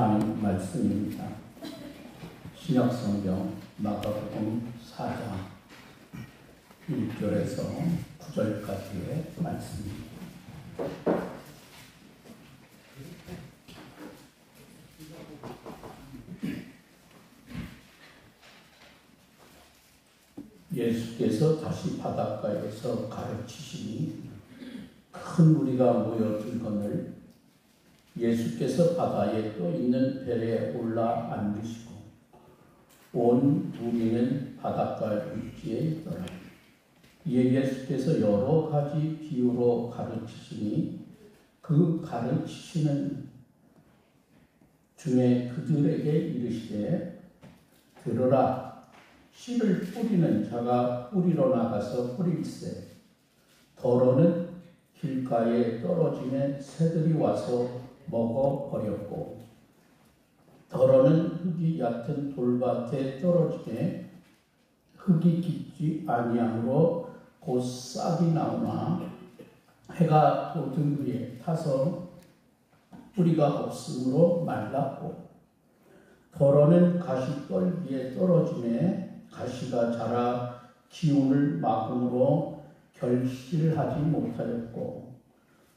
하나님 말씀입니다. 신약성경 마가복음 4장 1절에서 9절까지의 말씀입니다. 예수께서 다시 바닷가에서 가르치시니 큰 무리가 모여 들거늘 예수께서 바다에 떠 있는 배에 올라 앉으시고 온 무리는 바닷가 육지에 있더라. 이에 예수께서 여러 가지 비유로 가르치시니 그 가르치시는 중에 그들에게 이르시되 들으라. 씨를 뿌리는 자가 뿌리러 나가서 뿌릴세. 더러는 길가에 떨어지면 새들이 와서 먹어버렸고 더러는 흙이 얕은 돌밭에 떨어지매 흙이 깊지 아니하므로 곧 싹이 나오나 해가 돋은 위에 타서 뿌리가 없으므로 말랐고 더러는 가시떨 위에 떨어지매 가시가 자라 기운을 막음으로 결실하지 못하였고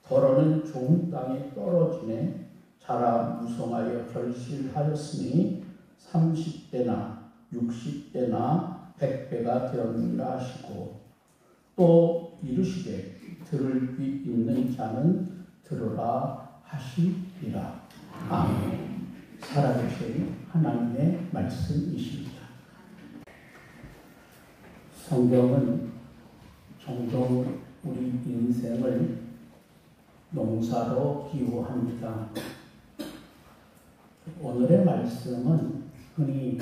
더러는 좋은 땅에 떨어지매 자라 무성하여 결실하였으니 30배나 60배나 100배가 되었느니라 하시고 또 이르시되 들을 귀 있는 자는 들으라 하시리라. 아멘. 살아계신 하나님의 말씀이십니다. 성경은 종종 우리 인생을 농사로 비유합니다. 오늘의 말씀은 흔히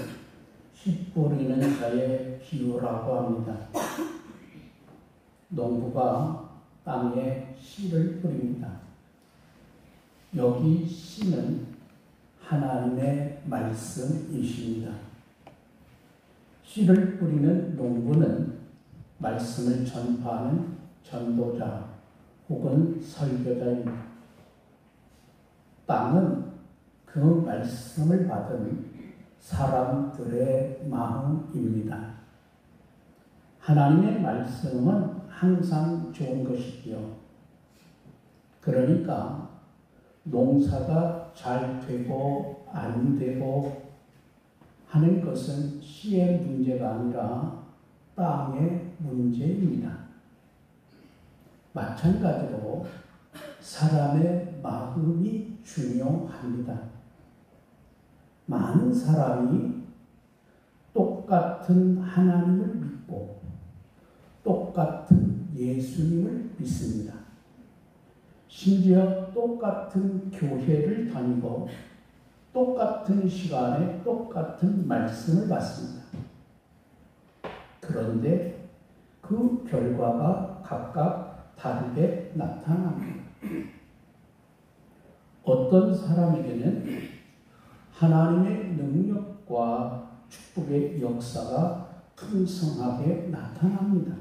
씨 뿌리는 자의 비유라고 합니다. 농부가 땅에 씨를 뿌립니다. 여기 씨는 하나님의 말씀이십니다. 씨를 뿌리는 농부는 말씀을 전파하는 전도자 혹은 설교자입니다. 땅은 그 말씀을 받은 사람들의 마음입니다. 하나님의 말씀은 항상 좋은 것이지요. 그러니까 농사가 잘 되고 안 되고 하는 것은 씨의 문제가 아니라 땅의 문제입니다. 마찬가지로 사람의 마음이 중요합니다. 많은 사람이 똑같은 하나님을 믿고 똑같은 예수님을 믿습니다. 심지어 똑같은 교회를 다니고 똑같은 시간에 똑같은 말씀을 받습니다. 그런데 그 결과가 각각 다르게 나타납니다. 어떤 사람에게는 하나님의 능력과 축복의 역사가 풍성하게 나타납니다.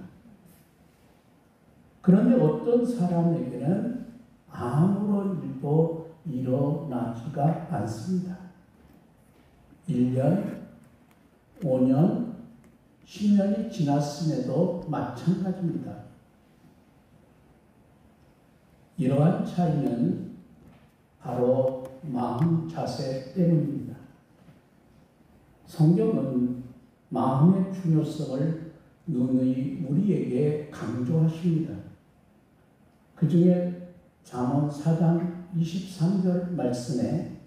그런데 어떤 사람에게는 아무런 일도 일어나지가 않습니다. 1년, 5년, 10년이 지났음에도 마찬가지입니다. 이러한 차이는 바로 마음 자세 때문입니다. 성경은 마음의 중요성을 누누이 우리에게 강조하십니다. 그 중에 잠언 4장 23절 말씀에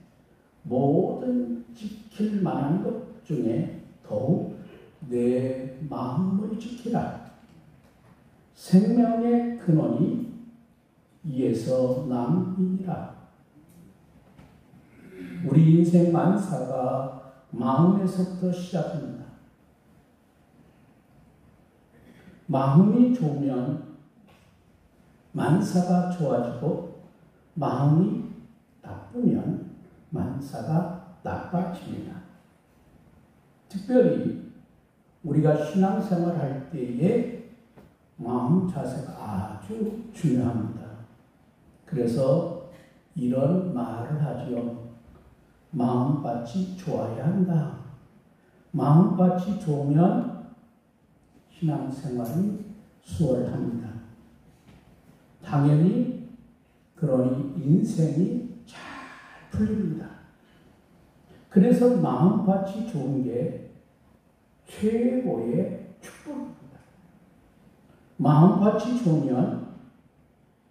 모든 지킬 만한 것 중에 더욱 내 마음을 지키라. 생명의 근원이 이에서 남이니라. 우리 인생 만사가 마음에서부터 시작합니다. 마음이 좋으면 만사가 좋아지고 마음이 나쁘면 만사가 나빠집니다. 특별히 우리가 신앙생활 할 때에 마음 자세가 아주 중요합니다. 그래서 이런 말을 하지요. 마음밭이 좋아야 한다. 마음밭이 좋으면 신앙생활이 수월합니다. 당연히 그러니 인생이 잘 풀립니다. 그래서 마음밭이 좋은 게 최고의 축복입니다. 마음밭이 좋으면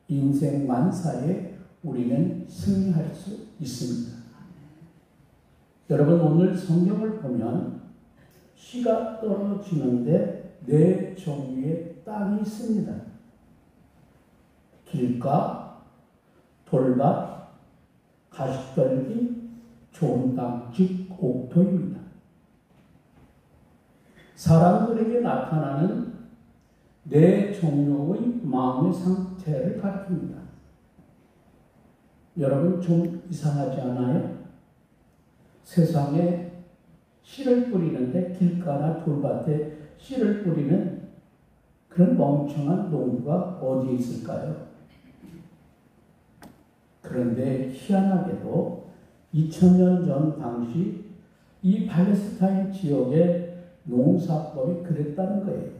인생 만사에 우리는 승리할 수 있습니다. 여러분, 오늘 성경을 보면 씨가 떨어지는데 네 종류의 땅이 있습니다. 길가, 돌밭, 가시떨기, 좋은 땅, 즉 옥토입니다. 사람들에게 나타나는 네 종류의 마음의 상태를 가리킵니다. 여러분, 좀 이상하지 않아요? 세상에 씨를 뿌리는데 길가나 돌밭에 씨를 뿌리는 그런 멍청한 농부가 어디에 있을까요? 그런데 희한하게도 2000년 전 당시 이 팔레스타인 지역의 농사법이 그랬다는 거예요.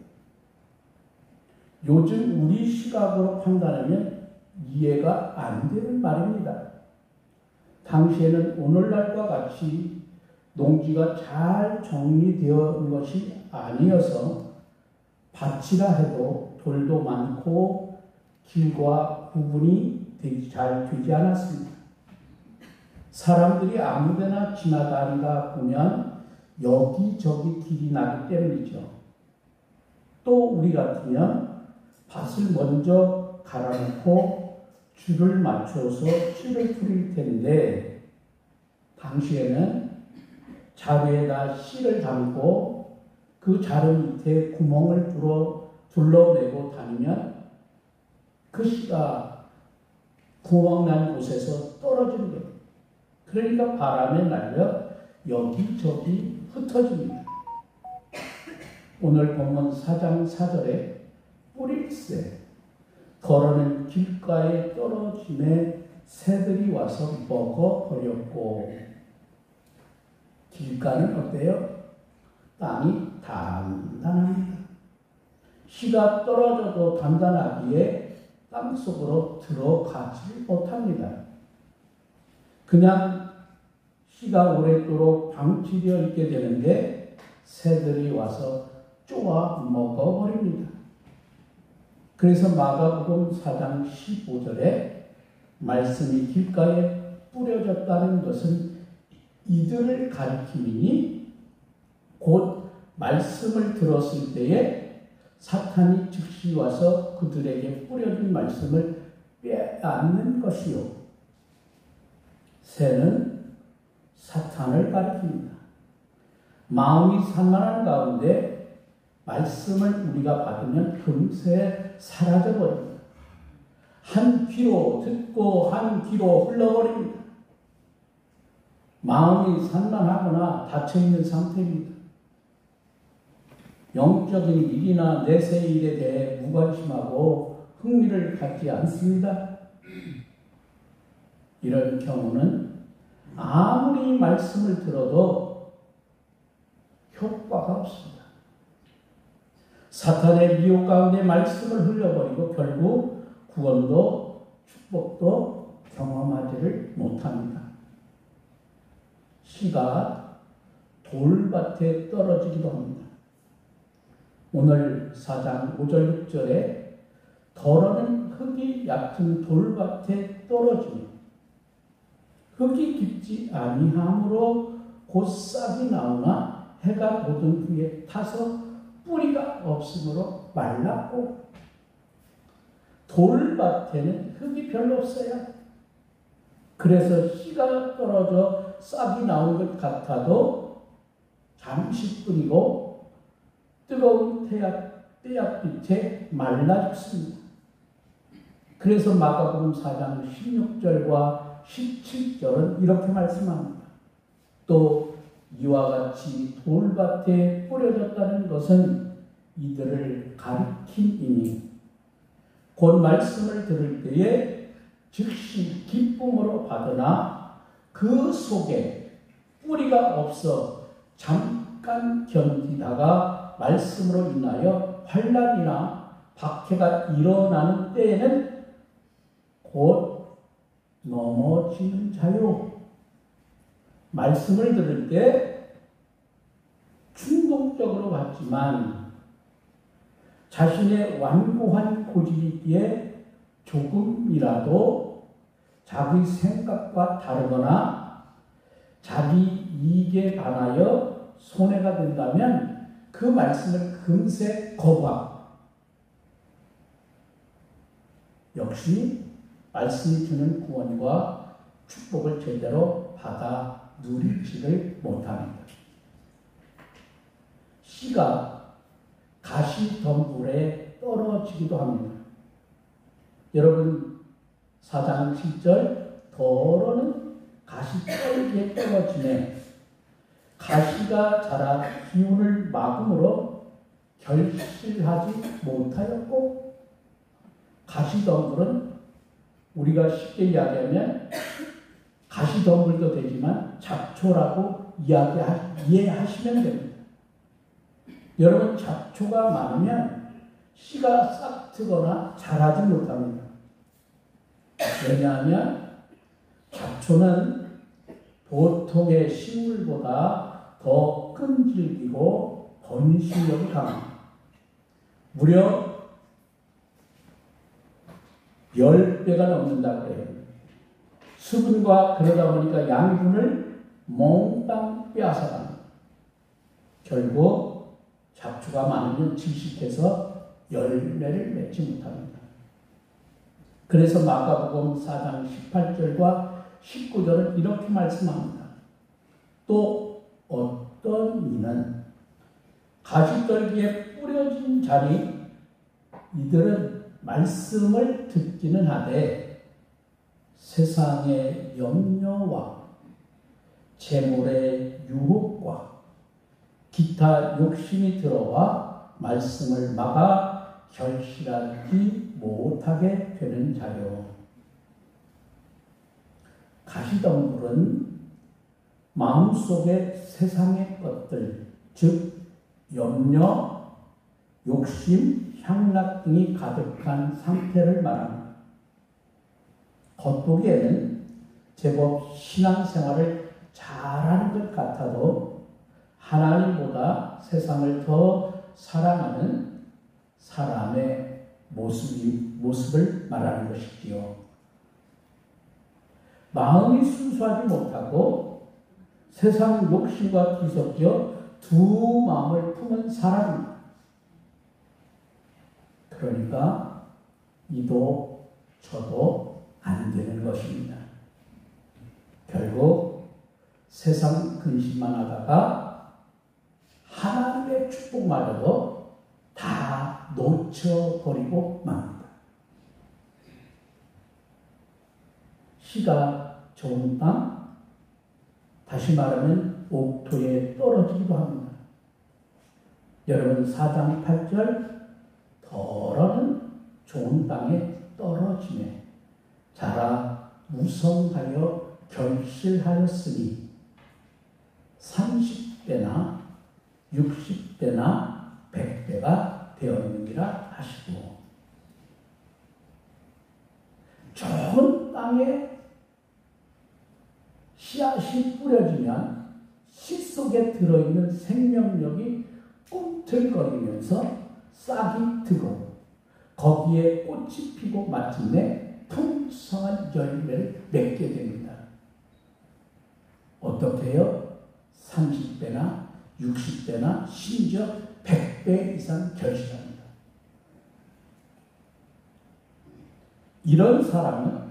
요즘 우리 시각으로 판단하면 이해가 안 되는 말입니다. 당시에는 오늘날과 같이 농지가 잘 정리되어 있는 것이 아니어서 밭이라 해도 돌도 많고 길과 구분이 잘 되지 않았습니다. 사람들이 아무데나 지나다니다 보면 여기저기 길이 나기 때문이죠. 또 우리 같으면 밭을 먼저 갈아놓고 줄을 맞춰서 씨를 뿌릴 텐데 당시에는 자루에다 씨를 담고 그 자루 밑에 구멍을 둘러매고 다니면 그 씨가 구멍 난 곳에서 떨어지는 거예요. 그러니까 바람에 날려 여기저기 흩어집니다. 오늘 본문 4장 4절에 뿌릴새 더러는 길가에 떨어짐에 새들이 와서 먹어버렸고, 길가는 어때요? 땅이 단단합니다. 씨가 떨어져도 단단하기에 땅속으로 들어가지 못합니다. 그냥 씨가 오랫도록 방치되어 있게 되는데 새들이 와서 쪼아 먹어버립니다. 그래서 마가복음 4장 15절에 말씀이 길가에 뿌려졌다는 것은 이들을 가리킴이니 곧 말씀을 들었을 때에 사탄이 즉시 와서 그들에게 뿌려준 말씀을 빼앗는 것이요. 새는 사탄을 가리킵니다. 마음이 산만한 가운데 말씀을 우리가 받으면 금세 사라져버립니다. 한 귀로 듣고 한 귀로 흘러버립니다. 마음이 산만하거나 닫혀있는 상태입니다. 영적인 일이나 내세 일에 대해 무관심하고 흥미를 갖지 않습니다. 이런 경우는 아무리 말씀을 들어도 효과가 없습니다. 사탄의 미혹 가운데 말씀을 흘려버리고 결국 구원도 축복도 경험하지를 못합니다. 씨가 돌밭에 떨어지기도 합니다. 오늘 4장 5절 6절에 더러는 흙이 얕은 돌밭에 떨어지며 흙이 깊지 아니하므로 곧 싹이 나오나 해가 돋은 후에 타서 뿌리가 없으므로 말랐고, 돌밭에는 흙이 별로 없어요. 그래서 씨가 떨어져 싹이 나온 것 같아도 잠시 뿌리고 뜨거운 태양빛에 말라 죽습니다. 그래서 마가복음 4장 16절과 17절은 이렇게 말씀합니다. 또 이와 같이 돌밭에 뿌려졌다는 것은 이들을 가리킴이니 곧 말씀을 들을 때에 즉시 기쁨으로 받으나 그 속에 뿌리가 없어 잠깐 견디다가 말씀으로 인하여 환난이나 박해가 일어나는 때에는 곧 넘어지는 자요. 말씀을 들을 때 충동적으로 받지만 자신의 완고한 고집이기에 조금이라도 자기 생각과 다르거나 자기 이익에 반하여 손해가 된다면 그 말씀을 금세 거부하고 역시 말씀이 주는 구원과 축복을 제대로 받아 누리지를 못합니다. 씨가 가시덤불에 떨어지기도 합니다. 여러분 4장 7절 더러는 가시떨기에 떨어지네 가시가 자라 기운을 막음으로 결실하지 못하였고 가시덤불은 우리가 쉽게 이야기하면 가시덤불도 되지만 잡초라고 이해하시면 됩니다. 여러분 잡초가 많으면 씨가 싹트거나 자라지 못합니다. 왜냐하면 잡초는 보통의 식물보다 더 끈질기고 번식력이 강합니다. 무려 10배가 넘는다고 해요. 수분과 그러다 보니까 양분을 몽땅 빼앗아갑니다. 결국 잡초가 많으면 질식해서 열매를 맺지 못합니다. 그래서 마가복음 4장 18절과 19절은 이렇게 말씀합니다. 또 어떤 이는 가시떨기에 뿌려진 자니 이들은 말씀을 듣기는 하되 세상의 염려와 재물의 유혹과 기타 욕심이 들어와 말씀을 막아 결실하지 못하게 되는 자요. 가시덤불은 마음속에 세상의 것들, 즉 염려, 욕심, 향락 등이 가득한 상태를 말합니다. 겉보기에는 제법 신앙생활을 잘하는 것 같아도 하나님보다 세상을 더 사랑하는 사람의 모습을 말하는 것이지요. 마음이 순수하지 못하고 세상 욕심과 뒤섞여 두 마음을 품은 사람입니다. 그러니까 이도 저도 안 되는 것입니다. 결국 세상 근심만 하다가 하나님의 축복마저도 다 놓쳐버리고 맙니다. 씨가 좋은 땅, 다시 말하면 옥토에 떨어지기도 합니다. 여러분 4장 8절 더러는 좋은 땅에 떨어지네 자라 무성하여 결실하였으니 30배나 60배나 100배가 되었느니라 하시고 좋은 땅에 씨앗이 뿌려지면 씨 속에 들어있는 생명력이 꿈틀거리면서 싹이 트고 거기에 꽃이 피고 마침내 풍성한 열매를 맺게 됩니다. 어떻게 해요? 30배나 60배나 심지어 100배 이상 결실합니다. 이런 사람은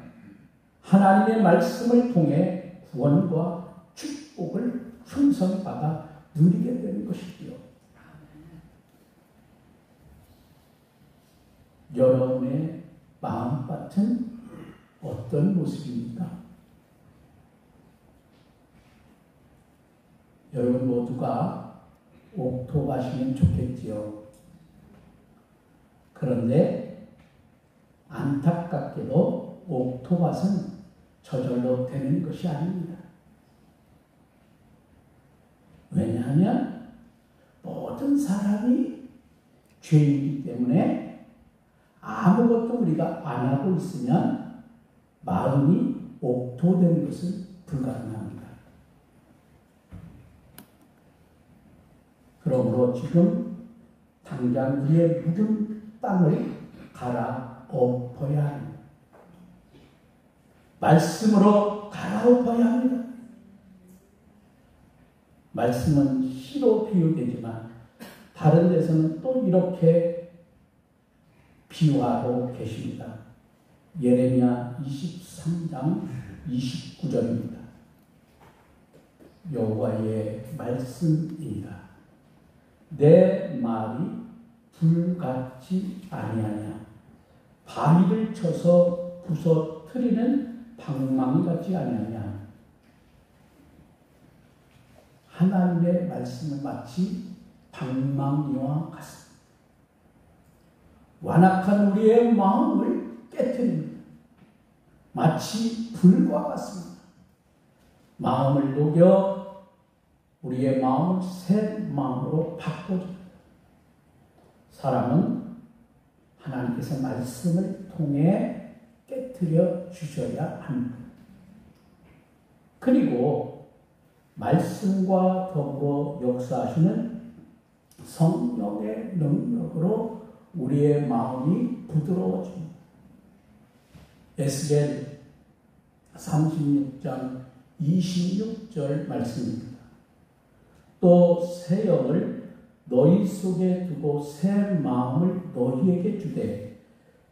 하나님의 말씀을 통해 구원과 축복을 풍성히 받아 누리게 되는 것이지요. 여러분의 마음밭은 어떤 모습입니까? 여러분 모두가 옥토밭이면 좋겠지요. 그런데 안타깝게도 옥토밭은 저절로 되는 것이 아닙니다. 왜냐하면 모든 사람이 죄이기 때문에 아무것도 우리가 안 하고 있으면 마음이 옥토되는 것은 불가능합니다. 그러므로 지금 당장 우리의 묻은 땅을 갈아엎어야 합니다. 말씀으로 갈아엎어야 합니다. 말씀은 시로 비유되지만 다른 데서는 또 이렇게 비유하고 계십니다. 예레미야 23장 29절입니다. 여호와의 말씀입니다. 내 말이 불같지 아니하냐. 바위를 쳐서 부서뜨리는 방망이 같지 아니하냐. 하나님의 말씀은 마치 방망이와 같습니다. 완악한 우리의 마음을 깨트립니다. 마치 불과 같습니다. 마음을 녹여 우리의 마음을 새 마음으로 바꿔줍니다. 사람은 하나님께서 말씀을 통해 깨트려 주셔야 합니다. 그리고 말씀과 더불어 역사하시는 성령의 능력으로 우리의 마음이 부드러워집니다. 에스겔 36장 26절 말씀입니다. 또 새 영을 너희 속에 두고 새 마음을 너희에게 주되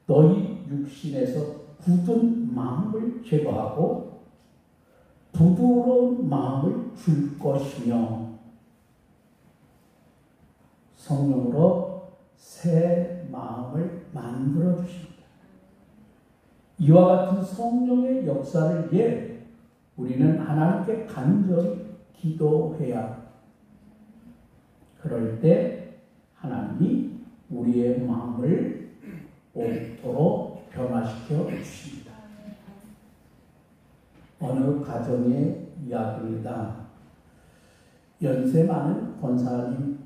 너희 육신에서 굳은 마음을 제거하고 부드러운 마음을 줄 것이며 성령으로 새 마음을 만들어 주십니다. 이와 같은 성령의 역사를 위해 우리는 하나님께 간절히 기도해야 그럴 때 하나님이 우리의 마음을 옥토로 변화시켜 주십니다. 어느 가정의 이야기입니다. 연세 많은 권사님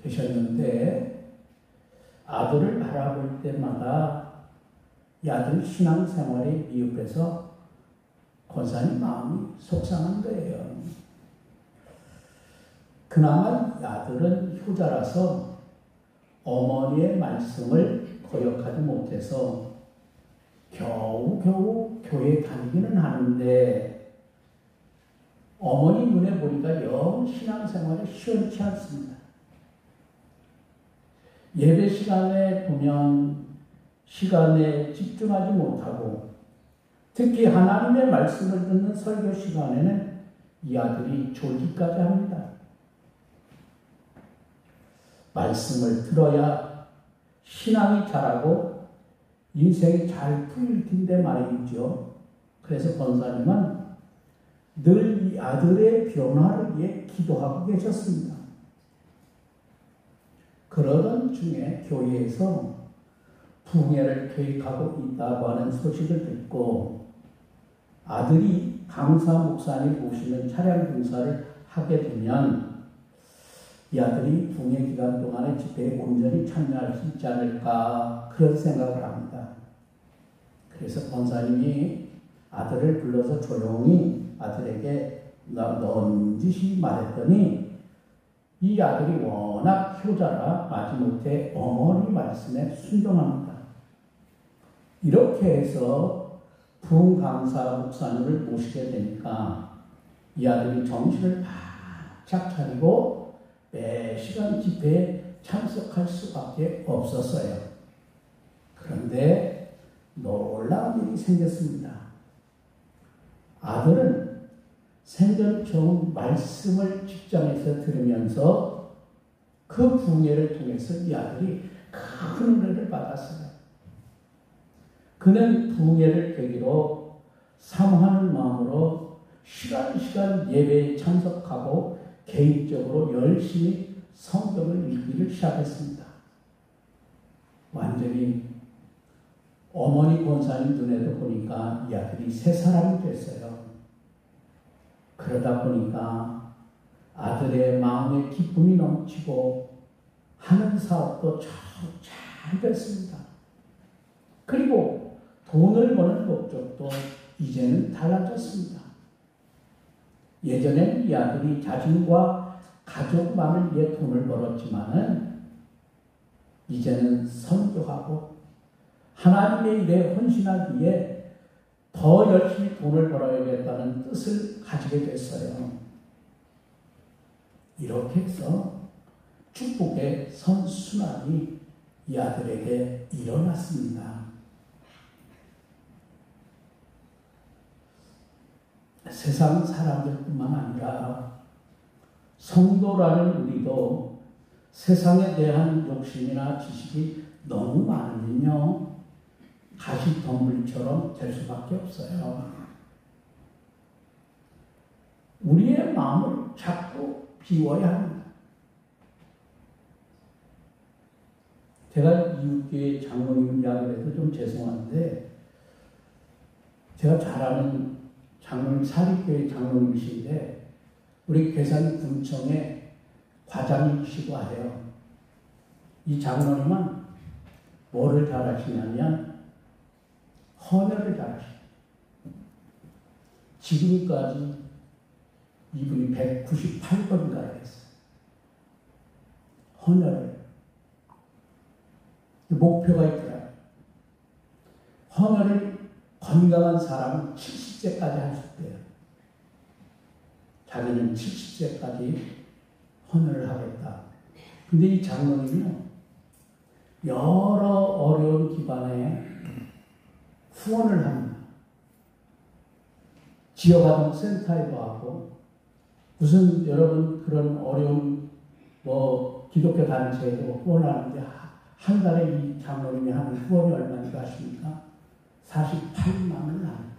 되셨는데 아들을 바라볼 때마다 이 아들 신앙생활이 미흡해서 권사님 마음이 속상한 거예요. 그나마 이 아들은 효자라서 어머니의 말씀을 거역하지 못해서 겨우겨우 교회 다니기는 하는데 어머니 눈에 보니까 영 신앙생활이 시원치 않습니다. 예배 시간에 보면 시간에 집중하지 못하고 특히 하나님의 말씀을 듣는 설교 시간에는 이 아들이 졸기까지 합니다. 말씀을 들어야 신앙이 자라고 인생이 잘 풀릴 텐데 말이죠. 그래서 권사님은 늘 이 아들의 변화를 위해 기도하고 계셨습니다. 그러던 중에 교회에서 부흥회를 계획하고 있다고 하는 소식을 듣고 아들이 강사 목사님 모시는 차량 봉사를 하게 되면 이 아들이 부흥회 기간 동안에 집회에 온전히 참여할 수 있지 않을까 그런 생각을 합니다. 그래서 권사님이 아들을 불러서 조용히 아들에게 넌지시 말했더니 이 아들이 워낙 효자라 마지못해 어머니 말씀에 순종합니다. 이렇게 해서 부흥 강사 목사님을 모시게 되니까 이 아들이 정신을 바짝 차리고 매 시간 집회에 참석할 수밖에 없었어요. 그런데 놀라운 일이 생겼습니다. 아들은 생전 처음 말씀을 직장에서 들으면서 그 부흥회를 통해서 이 아들이 큰 은혜를 받았어요. 그는 부흥회를 계기로 사모하는 마음으로 시간 예배에 참석하고 개인적으로 열심히 성경을 읽기를 시작했습니다. 완전히 어머니 권사님 눈에도 보니까 이 아들이 새 사람이 됐어요. 그러다 보니까 아들의 마음에 기쁨이 넘치고 하는 사업도 잘 됐습니다. 그리고 돈을 버는 목적도 이제는 달라졌습니다. 예전에는 이 아들이 자신과 가족만을 위해 돈을 벌었지만은 이제는 선교하고 하나님의 일에 헌신하기 위해 더 열심히 돈을 벌어야겠다는 뜻을 가지게 됐어요. 이렇게 해서 축복의 선순환이 이 아들에게 일어났습니다. 세상 사람들뿐만 아니라 성도라는 우리도 세상에 대한 욕심이나 지식이 너무 많으면요, 가시덤불처럼 될 수밖에 없어요. 우리의 마음을 자꾸 비워야 합니다. 제가 이웃교회 장로님 이야기를 해도 좀 죄송한데, 제가 잘 아는 장로님, 사립교회 장로님이신데 우리 괴산 군청의 과장이시고 해요. 이 장로님은 뭐를 잘하시냐면 헌혈을 잘하시죠. 지금까지 이분이 198번가를 했어요. 헌혈을. 목표가 있더라고요. 헌혈을 건강한 사람은 70세까지 할 수 있대요. 자기는 70세까지 헌혈을 하겠다. 근데 이 장로님은요, 여러 어려운 기관에 후원을 합니다. 지역아동센터에도 하고, 무슨 여러분 그런 어려운 기독교 단체에도 후원하는데 한 달에 이 장로님이 하는 후원이 얼마인지 아십니까? 48만 원을 합니다.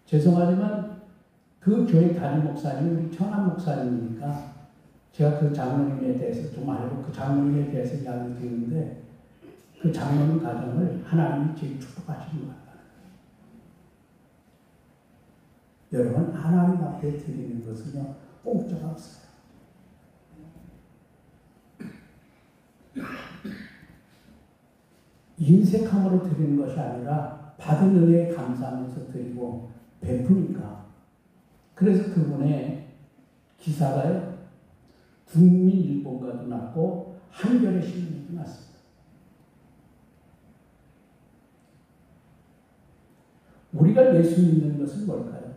죄송하지만 그 교회 담임 목사님이 우리 천안 목사님이니까 제가 그 장로님에 대해서 좀 알고 그 장로님에 대해서 이야기를 드리는데, 그 장로님 가정을 하나님이 제일 축복하시는 것 같아요. 여러분, 하나님 앞에 드리는 것은요, 공짜가 없어요. 인색함으로 드리는 것이 아니라 받은 은혜에 감사하면서 드리고 베푸니까. 그래서 그분의 기사가요, 국민일보가도 났고 한겨레 신문도 났습니다. 우리가 예수 믿는 것은 뭘까요?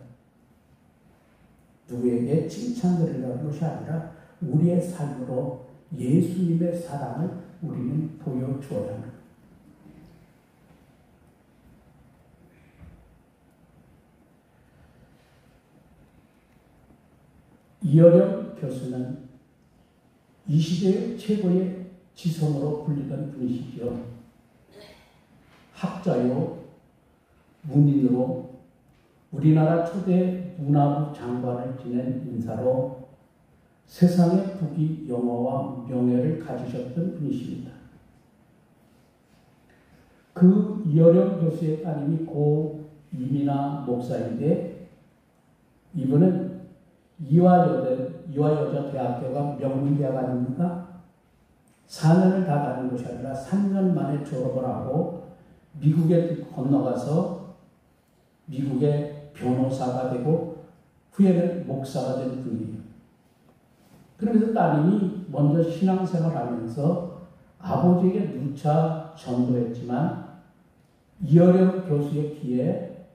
누구에게 칭찬드리려는 것이 아니라 우리의 삶으로 예수님의 사랑을 우리는 보여주어야 합니다. 이어령 교수는 이 시대의 최고의 지성으로 불리던 분이시죠. 학자요, 문인으로 우리나라 초대 문화부 장관을 지낸 인사로 세상의 부귀 영화와 명예를 가지셨던 분이십니다. 그 이어령 교수의 따님이 고 이민아 목사인데, 이분은 이화여자대학교가 명문대학 아닙니까? 4년을 다 다닌 것이 아니라 3년 만에 졸업을 하고 미국에 건너가서 미국의 변호사가 되고 후에는 목사가 된 분이에요. 그러면서 따님이 먼저 신앙생활을 하면서 아버지에게 누차 전도했지만 이어령 교수의 귀에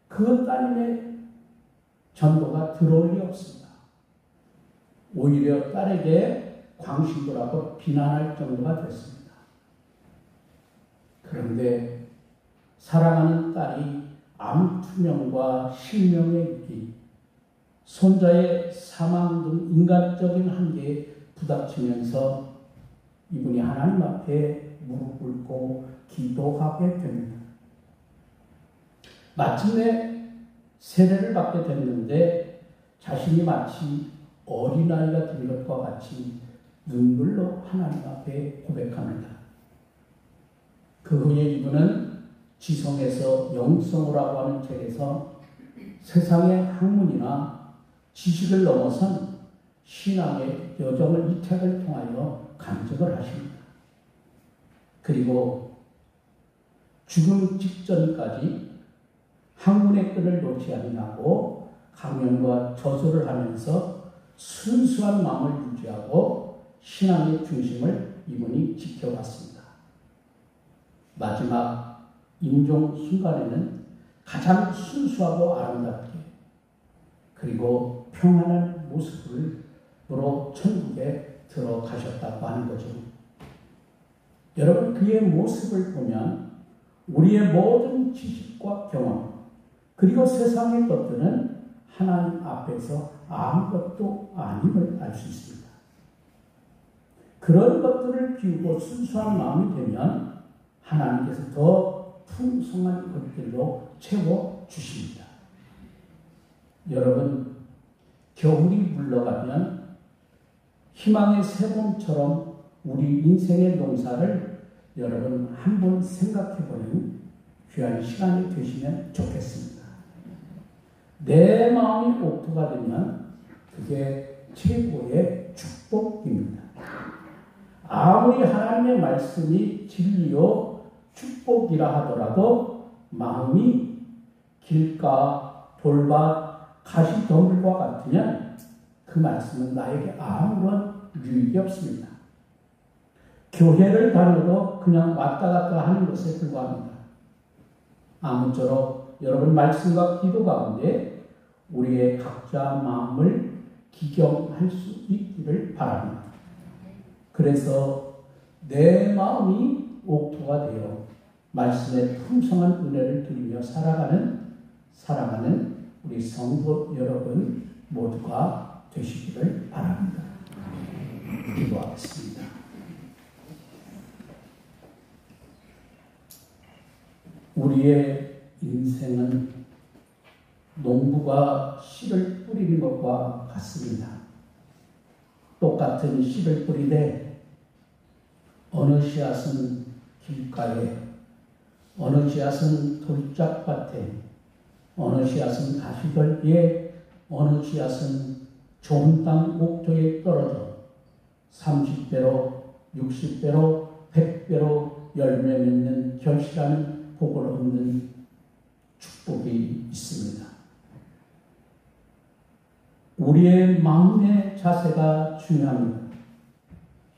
그 따님의 전도가 들어올 리 없습니다. 오히려 딸에게 광신도라고 비난할 정도가 됐습니다. 그런데 사랑하는 딸이 암 투명과 실명의 위기, 손자의 사망 등 인간적인 한계에 부닥치면서 이분이 하나님 앞에 무릎 꿇고 기도하게 됩니다. 마침내 세례를 받게 됐는데 자신이 마치 어린아이가 된 것과 같이 눈물로 하나님 앞에 고백합니다. 그 후에 이분은 지성에서 영성이라고 하는 책에서 세상의 학문이나 지식을 넘어선 신앙의 여정을 이 책을 통하여 간증을 하십니다. 그리고 죽음 직전까지 학문의 끈을 놓지 아니하고 강연과 저술을 하면서 순수한 마음을 유지하고 신앙의 중심을 이분이 지켜왔습니다. 마지막 임종 순간에는 가장 순수하고 아름답게 그리고 평안한 모습으로 천국에 들어가셨다고 하는 거죠. 여러분, 그의 모습을 보면 우리의 모든 지식과 경험 그리고 세상의 것들은 하나님 앞에서 아무것도 아님을 알 수 있습니다. 그런 것들을 비우고 순수한 마음이 되면 하나님께서 더 풍성한 것들로 채워주십니다. 여러분, 겨울이 물러가면 희망의 새봄처럼 우리 인생의 농사를 여러분 한번 생각해보는 귀한 시간이 되시면 좋겠습니다. 내 마음이 옥토가 되면 그게 최고의 축복입니다. 아무리 하나님의 말씀이 진리요 축복이라 하더라도 마음이 길가, 돌밭, 가시덤불과 같으면 그 말씀은 나에게 아무런 유익이 없습니다. 교회를 다녀도 그냥 왔다 갔다 하는 것에 불과합니다. 아무쪼록 여러분 말씀과 기도 가운데 우리의 각자 마음을 기경할 수 있기를 바랍니다. 그래서 내 마음이 옥토가 되어 말씀의 풍성한 은혜를 드리며 살아가는 우리 성도 여러분 모두가 되시기를 바랍니다. 기도하겠습니다. 우리의 인생은 농부가 씨를 뿌리는 것과 같습니다. 똑같은 씨를 뿌리되 어느 씨앗은 길가에, 어느 씨앗은 돌짝밭에, 어느 씨앗은 가시떨기에, 어느 씨앗은 좋은 땅 옥토에 떨어져 30배로, 60배로, 100배로 열매 맺는 결실하는 복을 얻는 축복이 있습니다. 우리의 마음의 자세가 중요합니다.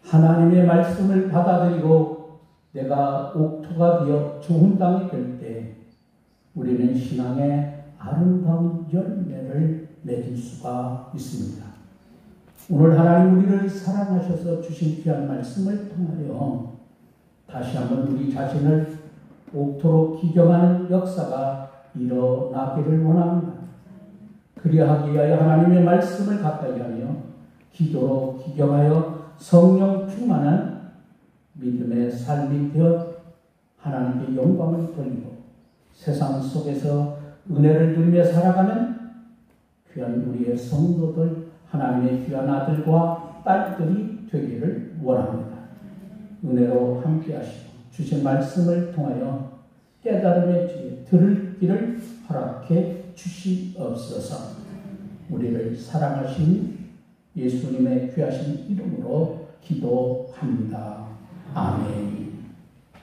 하나님의 말씀을 받아들이고 내가 옥토가 되어 좋은 땅이 될 때 우리는 신앙의 아름다운 열매를 맺을 수가 있습니다. 오늘 하나님 우리를 사랑하셔서 주신 귀한 말씀을 통하여 다시 한번 우리 자신을 옥토로 기경하는 역사가 일어나기를 원합니다. 그리하기 위하여 하나님의 말씀을 가까이 하며 기도로 기경하여 성령 충만한 믿음의 삶이 되어 하나님께 영광을 돌리고 세상 속에서 은혜를 누리며 살아가는 귀한 우리의 성도들, 하나님의 귀한 아들과 딸들이 되기를 원합니다. 은혜로 함께 하시고 주신 말씀을 통하여 깨달음의 지혜, 들을 길을 허락해 주시옵소서. 우리를 사랑하신 예수님의 귀하신 이름으로 기도합니다. 아멘.